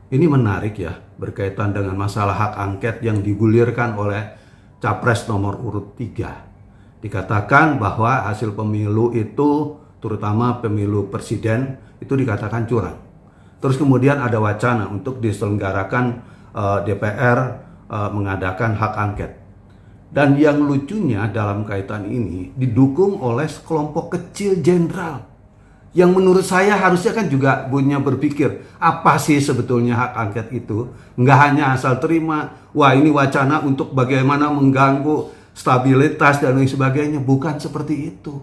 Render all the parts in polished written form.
Ini menarik ya, berkaitan dengan masalah hak angket yang digulirkan oleh Capres nomor urut 3. Dikatakan bahwa hasil pemilu itu, terutama pemilu presiden, itu dikatakan curang. Terus kemudian ada wacana untuk diselenggarakan DPR mengadakan hak angket. Dan yang lucunya dalam kaitan ini didukung oleh sekelompok kecil jenderal yang menurut saya harusnya kan juga punya berpikir apa sih sebetulnya hak angket itu. Nggak hanya asal terima, wah ini wacana untuk bagaimana mengganggu stabilitas dan lain sebagainya. Bukan seperti itu.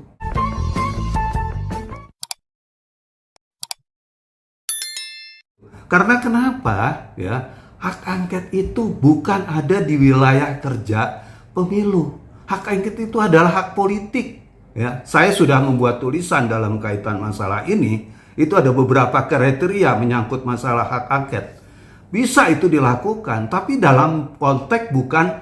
Karena kenapa ya, hak angket itu bukan ada di wilayah kerja pemilu. Hak angket itu adalah hak politik. Ya, saya sudah membuat tulisan dalam kaitan masalah ini. Itu ada beberapa kriteria menyangkut masalah hak angket. Bisa itu dilakukan, tapi dalam konteks bukan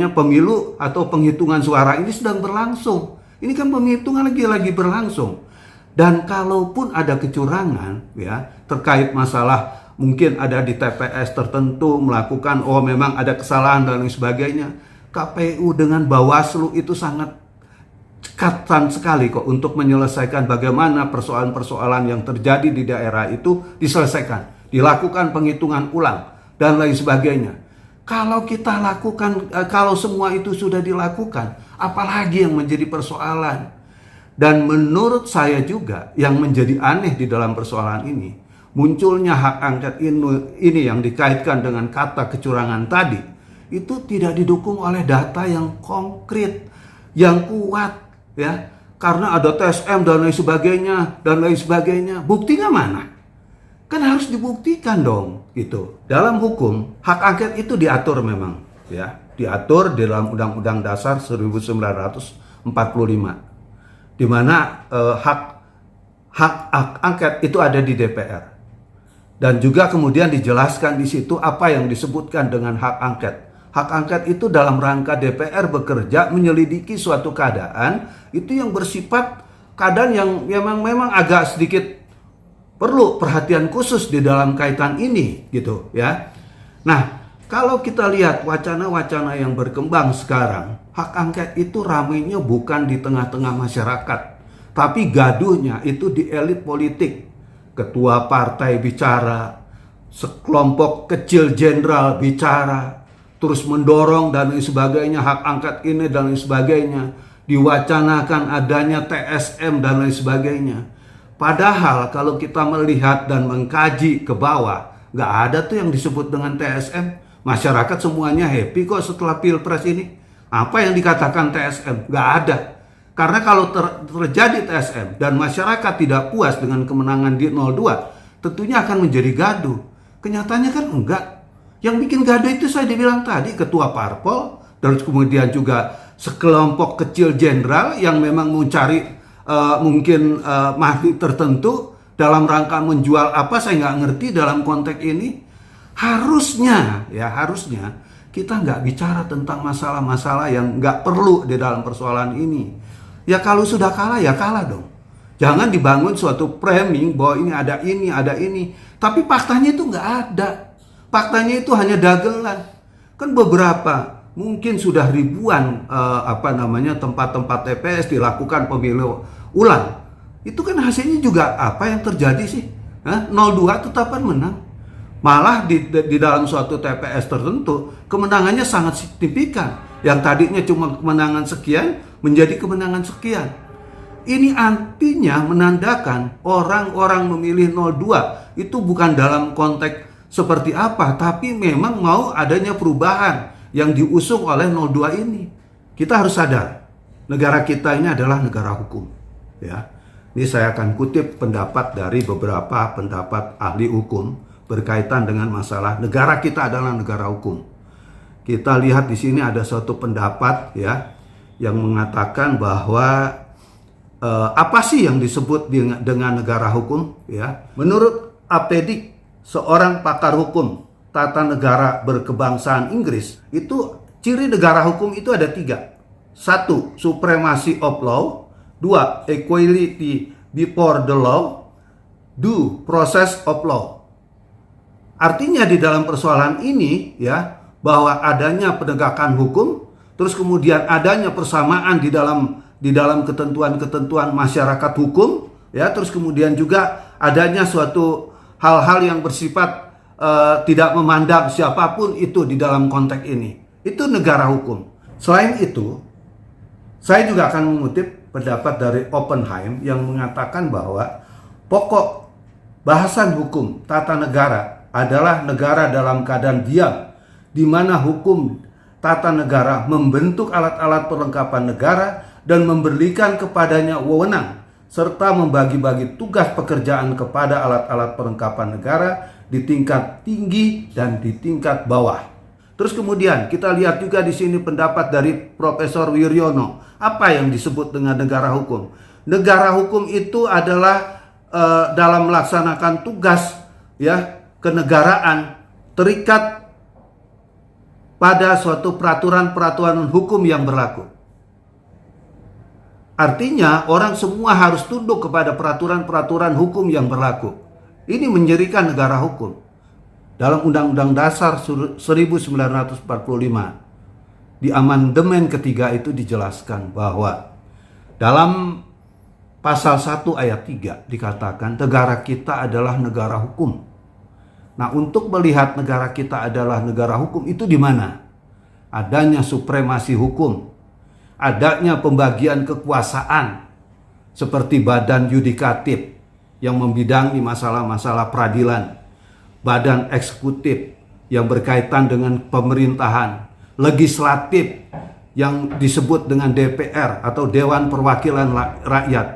pemilu atau penghitungan suara ini sedang berlangsung. Ini kan penghitungan lagi berlangsung. Dan kalaupun ada kecurangan ya terkait masalah mungkin ada di TPS tertentu melakukan memang ada kesalahan dan lain sebagainya, KPU dengan Bawaslu itu sangat cekatan sekali kok untuk menyelesaikan bagaimana persoalan-persoalan yang terjadi di daerah itu diselesaikan, dilakukan penghitungan ulang dan lain sebagainya. Kalau kita lakukan, kalau semua itu sudah dilakukan, apalagi yang menjadi persoalan? Dan menurut saya juga yang menjadi aneh di dalam persoalan ini, munculnya hak angket ini yang dikaitkan dengan kata kecurangan tadi, itu tidak didukung oleh data yang konkret, yang kuat. Ya, karena ada TSM dan lain sebagainya, buktinya mana? Kan harus dibuktikan dong, gitu. Dalam hukum, hak angket itu diatur memang, ya, diatur di dalam Undang-Undang Dasar 1945, di mana hak angket itu ada di DPR, dan juga kemudian dijelaskan di situ apa yang disebutkan dengan hak angket. Hak angket itu dalam rangka DPR bekerja menyelidiki suatu keadaan itu yang bersifat keadaan yang memang agak sedikit perlu perhatian khusus di dalam kaitan ini gitu ya. Nah, kalau kita lihat wacana-wacana yang berkembang sekarang, hak angket itu ramainya bukan di tengah-tengah masyarakat, tapi gaduhnya itu di elit politik. Ketua partai bicara, sekelompok kecil jenderal bicara, terus mendorong dan lain sebagainya, hak angket ini dan lain sebagainya, diwacanakan adanya TSM dan lain sebagainya. Padahal kalau kita melihat dan mengkaji ke bawah, nggak ada tuh yang disebut dengan TSM. Masyarakat semuanya happy kok setelah Pilpres ini. Apa yang dikatakan TSM? Nggak ada. Karena kalau terjadi TSM dan masyarakat tidak puas dengan kemenangan di 02, tentunya akan menjadi gaduh. Kenyataannya kan enggak. Yang bikin gaduh itu saya dibilang tadi, ketua parpol, dan kemudian juga sekelompok kecil jenderal yang memang mencari mahdi tertentu dalam rangka menjual apa, saya nggak ngerti dalam konteks ini. Harusnya kita nggak bicara tentang masalah-masalah yang nggak perlu di dalam persoalan ini. Ya kalau sudah kalah ya kalah dong. Jangan dibangun suatu framing bahwa ini, ada ini. Tapi faktanya itu nggak ada. Faktanya itu hanya dagelan. Kan beberapa, mungkin sudah ribuan tempat-tempat TPS dilakukan pemilu ulang. Itu kan hasilnya juga apa yang terjadi sih? 02 tetapan menang. Malah di dalam suatu TPS tertentu kemenangannya sangat signifikan. Yang tadinya cuma kemenangan sekian menjadi kemenangan sekian. Ini artinya menandakan orang-orang memilih 02 itu bukan dalam konteks seperti apa, tapi memang mau adanya perubahan yang diusung oleh 02 ini. Kita harus sadar, negara kita ini adalah negara hukum. Ya, ini saya akan kutip pendapat dari beberapa pendapat ahli hukum berkaitan dengan masalah negara kita adalah negara hukum. Kita lihat di sini ada suatu pendapat ya yang mengatakan bahwa apa sih yang disebut dengan negara hukum? Ya, menurut Apedik, seorang pakar hukum tata negara berkebangsaan Inggris, itu ciri negara hukum itu ada 3. 1. Supremacy of law. 2. Equality before the law. 2. Process of law. Artinya di dalam persoalan ini ya, bahwa adanya penegakan hukum, terus kemudian adanya persamaan di dalam ketentuan-ketentuan masyarakat hukum, ya, terus kemudian juga adanya suatu hal-hal yang bersifat tidak memandang siapapun itu di dalam konteks ini. Itu negara hukum. Selain itu, saya juga akan mengutip pendapat dari Oppenheim yang mengatakan bahwa pokok bahasan hukum tata negara adalah negara dalam keadaan diam, di mana hukum tata negara membentuk alat-alat perlengkapan negara dan memberikan kepadanya wewenang, serta membagi-bagi tugas pekerjaan kepada alat-alat perlengkapan negara di tingkat tinggi dan di tingkat bawah. Terus kemudian kita lihat juga di sini pendapat dari Profesor Wiryono. Apa yang disebut dengan negara hukum? Negara hukum itu adalah dalam melaksanakan tugas ya kenegaraan terikat pada suatu peraturan-peraturan hukum yang berlaku. Artinya orang semua harus tunduk kepada peraturan-peraturan hukum yang berlaku. Ini menjadikan negara hukum. Dalam Undang-Undang Dasar 1945 di amandemen ketiga itu dijelaskan bahwa dalam pasal 1 ayat 3 dikatakan negara kita adalah negara hukum. Nah, untuk melihat negara kita adalah negara hukum itu di mana? Adanya supremasi hukum, adanya pembagian kekuasaan seperti badan yudikatif yang membidangi masalah-masalah peradilan, badan eksekutif yang berkaitan dengan pemerintahan, legislatif yang disebut dengan DPR atau Dewan Perwakilan Rakyat.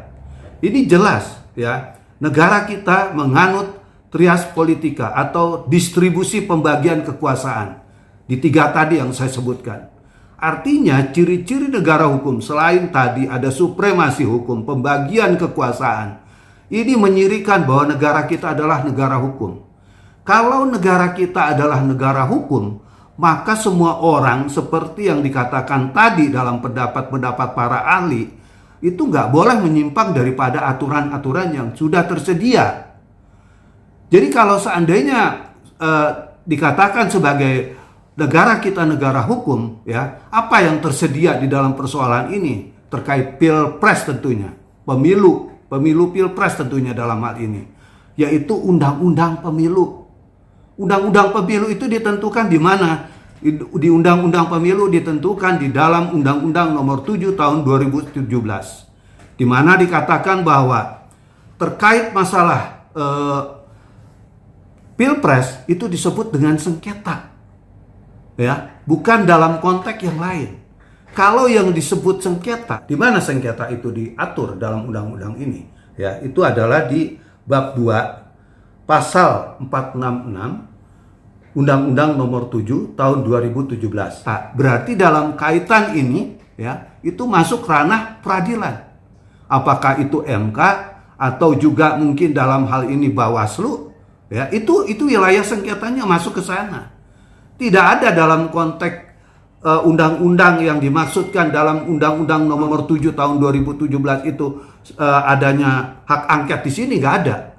Ini jelas ya, negara kita menganut trias politika atau distribusi pembagian kekuasaan di tiga tadi yang saya sebutkan. Artinya ciri-ciri negara hukum selain tadi ada supremasi hukum, pembagian kekuasaan, ini menyirikan bahwa negara kita adalah negara hukum. Kalau negara kita adalah negara hukum, maka semua orang seperti yang dikatakan tadi dalam pendapat-pendapat para ahli, itu nggak boleh menyimpang daripada aturan-aturan yang sudah tersedia. Jadi kalau seandainya dikatakan sebagai negara kita negara hukum, ya, apa yang tersedia di dalam persoalan ini terkait pilpres tentunya, pemilu pilpres tentunya dalam hal ini, yaitu undang-undang pemilu. Undang-undang pemilu itu ditentukan di mana? Di undang-undang pemilu ditentukan di dalam Undang-Undang Nomor 7 Tahun 2017, di mana dikatakan bahwa terkait masalah pilpres itu disebut dengan sengketa, ya, bukan dalam konteks yang lain. Kalau yang disebut sengketa, di mana sengketa itu diatur dalam undang-undang ini, ya, itu adalah di bab 2 pasal 466 Undang-Undang Nomor 7 Tahun 2017. Nah, berarti dalam kaitan ini, ya, itu masuk ranah peradilan. Apakah itu MK atau juga mungkin dalam hal ini Bawaslu, ya, itu wilayah sengketanya masuk ke sana. Tidak ada dalam konteks undang-undang yang dimaksudkan dalam Undang-Undang Nomor 7 Tahun 2017 itu adanya hak angket di sini, nggak ada.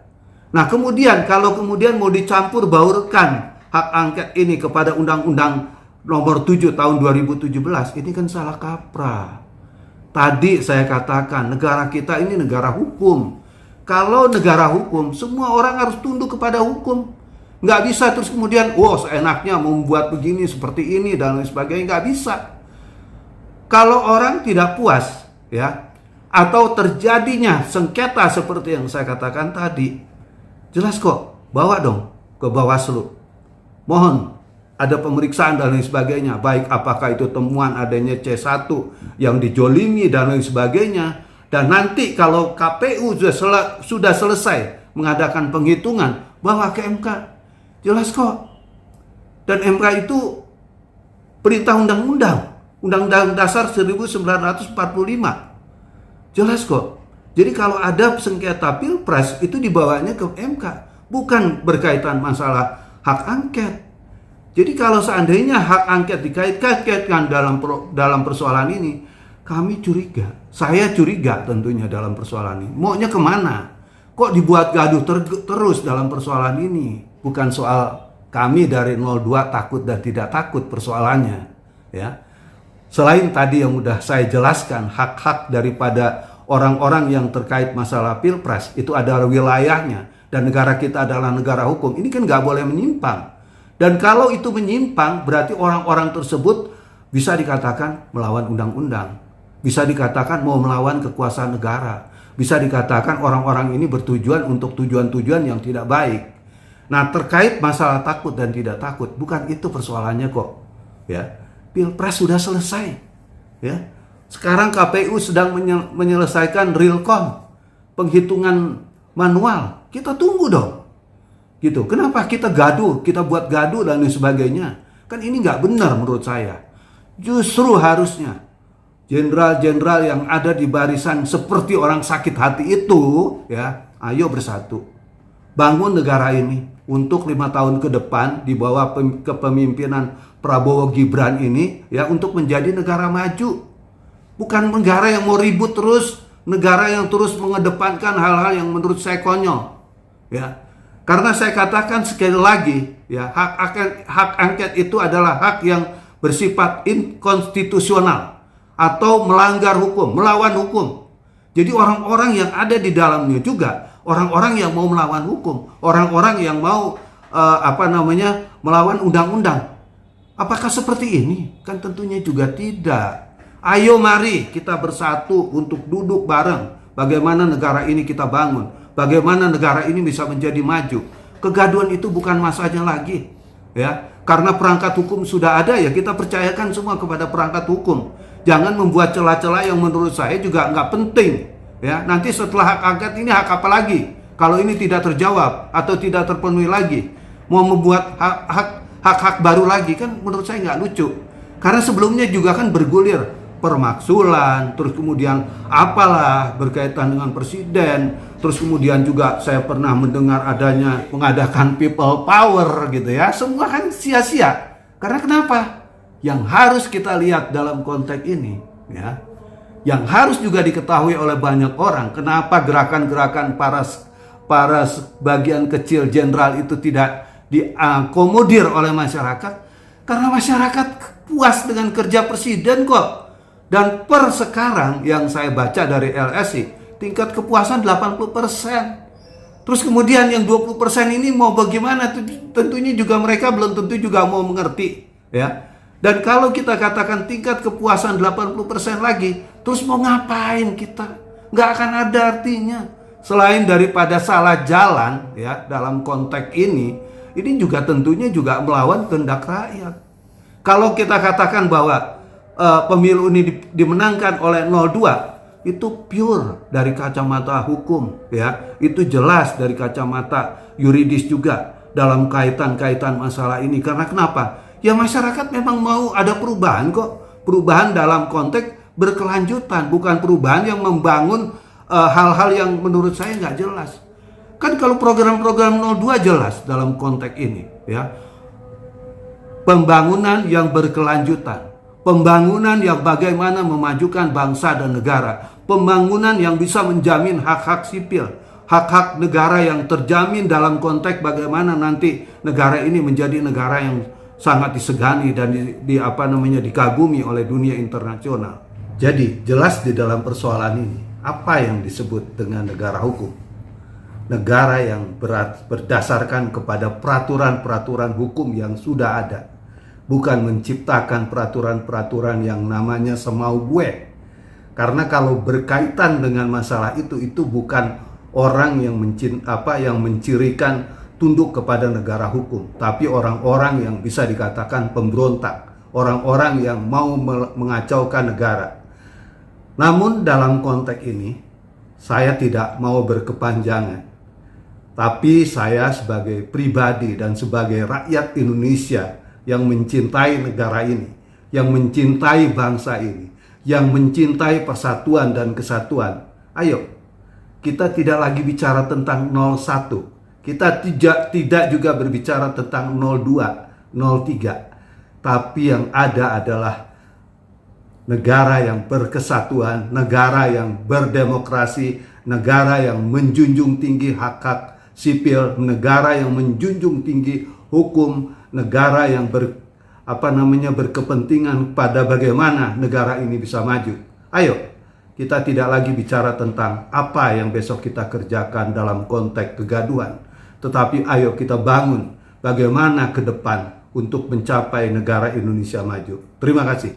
Nah, kemudian kalau kemudian mau dicampur baurkan hak angket ini kepada Undang-Undang Nomor 7 Tahun 2017, ini kan salah kaprah. Tadi saya katakan negara kita ini negara hukum. Kalau negara hukum, semua orang harus tunduk kepada hukum. Nggak bisa terus kemudian, seenaknya membuat begini, seperti ini, dan lain sebagainya. Nggak bisa. Kalau orang tidak puas, ya, atau terjadinya sengketa seperti yang saya katakan tadi, jelas kok, bawa dong ke Bawaslu. Mohon ada pemeriksaan dan lain sebagainya. Baik apakah itu temuan adanya C1 yang dijolimi dan lain sebagainya. Dan nanti kalau KPU sudah selesai mengadakan penghitungan, bawa ke MK. Jelas kok. Dan MK itu perintah undang-undang. Undang-Undang Dasar 1945. Jelas kok. Jadi kalau ada sengketa pilpres itu dibawanya ke MK. Bukan berkaitan masalah hak angket. Jadi kalau seandainya hak angket dikait-kaitkan dalam persoalan ini, kami curiga. Saya curiga tentunya dalam persoalan ini. Maunya kemana? Kok dibuat gaduh terus dalam persoalan ini? Bukan soal Kami dari 02 takut dan tidak takut persoalannya, ya. Selain tadi yang udah saya jelaskan, hak-hak daripada orang-orang yang terkait masalah pilpres itu adalah wilayahnya, dan negara kita adalah negara hukum. Ini kan nggak boleh menyimpang. Dan kalau itu menyimpang, berarti orang-orang tersebut bisa dikatakan melawan undang-undang, bisa dikatakan mau melawan kekuasaan negara, bisa dikatakan orang-orang ini bertujuan untuk tujuan-tujuan yang tidak baik. Nah, terkait masalah takut dan tidak takut, bukan itu persoalannya kok. Ya, pilpres sudah selesai. Ya, sekarang KPU sedang menyelesaikan real count, penghitungan manual. Kita tunggu dong. Gitu. Kenapa kita gaduh? Kita buat gaduh dan lain sebagainya. Kan ini nggak benar menurut saya. Justru harusnya jenderal-jenderal yang ada di barisan seperti orang sakit hati itu, ya, ayo bersatu. Bangun negara ini untuk 5 tahun ke depan di bawah kepemimpinan Prabowo Gibran ini, ya, untuk menjadi negara maju. Bukan negara yang mau ribut terus, negara yang terus mengedepankan hal-hal yang menurut saya konyol. Ya. Karena saya katakan sekali lagi, ya, hak angket itu adalah hak yang bersifat inkonstitusional atau melanggar hukum, melawan hukum. Jadi orang-orang yang ada di dalamnya juga orang-orang yang mau melawan hukum, orang-orang yang mau melawan undang-undang. Apakah seperti ini? Kan tentunya juga tidak. Ayo mari kita bersatu untuk duduk bareng. Bagaimana negara ini kita bangun? Bagaimana negara ini bisa menjadi maju? Kegaduhan itu bukan masanya lagi, ya. Karena perangkat hukum sudah ada, ya kita percayakan semua kepada perangkat hukum. Jangan membuat celah-celah yang menurut saya juga nggak penting. Ya, nanti setelah hak angket ini hak apa lagi? Kalau ini tidak terjawab atau tidak terpenuhi lagi, mau membuat hak-hak baru lagi, kan menurut saya nggak lucu. Karena sebelumnya juga kan bergulir permaksulan, terus kemudian apalah berkaitan dengan presiden, terus kemudian juga saya pernah mendengar adanya mengadakan people power gitu ya. Semua kan sia-sia. Karena kenapa? Yang harus kita lihat dalam konteks ini, ya, yang harus juga diketahui oleh banyak orang, kenapa gerakan-gerakan para sebagian kecil jenderal itu tidak diakomodir oleh masyarakat? Karena masyarakat puas dengan kerja presiden kok. Dan per sekarang yang saya baca dari LSI, tingkat kepuasan 80%. Terus kemudian yang 20% ini mau bagaimana? Tentunya juga mereka belum tentu juga mau mengerti, ya. Dan kalau kita katakan tingkat kepuasan 80% lagi, terus mau ngapain kita? Nggak akan ada artinya. Selain daripada salah jalan, ya, dalam konteks ini juga tentunya juga melawan kehendak rakyat. Kalau kita katakan bahwa pemilu ini dimenangkan oleh 02, itu pure dari kacamata hukum, ya. Itu jelas dari kacamata yuridis juga dalam kaitan-kaitan masalah ini. Karena kenapa? Ya masyarakat memang mau ada perubahan kok. Perubahan dalam konteks berkelanjutan, bukan perubahan yang membangun hal-hal yang menurut saya nggak jelas. Kan kalau program-program 02 jelas dalam konteks ini, ya. Pembangunan yang berkelanjutan, pembangunan yang bagaimana memajukan bangsa dan negara, pembangunan yang bisa menjamin hak-hak sipil, hak-hak negara yang terjamin dalam konteks bagaimana nanti negara ini menjadi negara yang sangat disegani dan dikagumi oleh dunia internasional. Jadi jelas di dalam persoalan ini apa yang disebut dengan negara hukum. Negara yang berdasarkan kepada peraturan-peraturan hukum yang sudah ada. Bukan menciptakan peraturan-peraturan yang namanya semau gue. Karena kalau berkaitan dengan masalah itu bukan orang yang mencirikan tunduk kepada negara hukum, tapi orang-orang yang bisa dikatakan pemberontak, orang-orang yang mau mengacaukan negara. Namun dalam konteks ini saya tidak mau berkepanjangan, tapi saya sebagai pribadi dan sebagai rakyat Indonesia yang mencintai negara ini, yang mencintai bangsa ini, yang mencintai persatuan dan kesatuan, ayo kita tidak lagi bicara tentang 01. Kita tidak juga berbicara tentang 02, 03. Tapi yang ada adalah negara yang berkesatuan, negara yang berdemokrasi, negara yang menjunjung tinggi hak-hak sipil, negara yang menjunjung tinggi hukum, negara yang berkepentingan pada bagaimana negara ini bisa maju. Ayo, kita tidak lagi bicara tentang apa yang besok kita kerjakan dalam konteks kegaduhan, tetapi ayo kita bangun bagaimana ke depan untuk mencapai negara Indonesia maju. Terima kasih.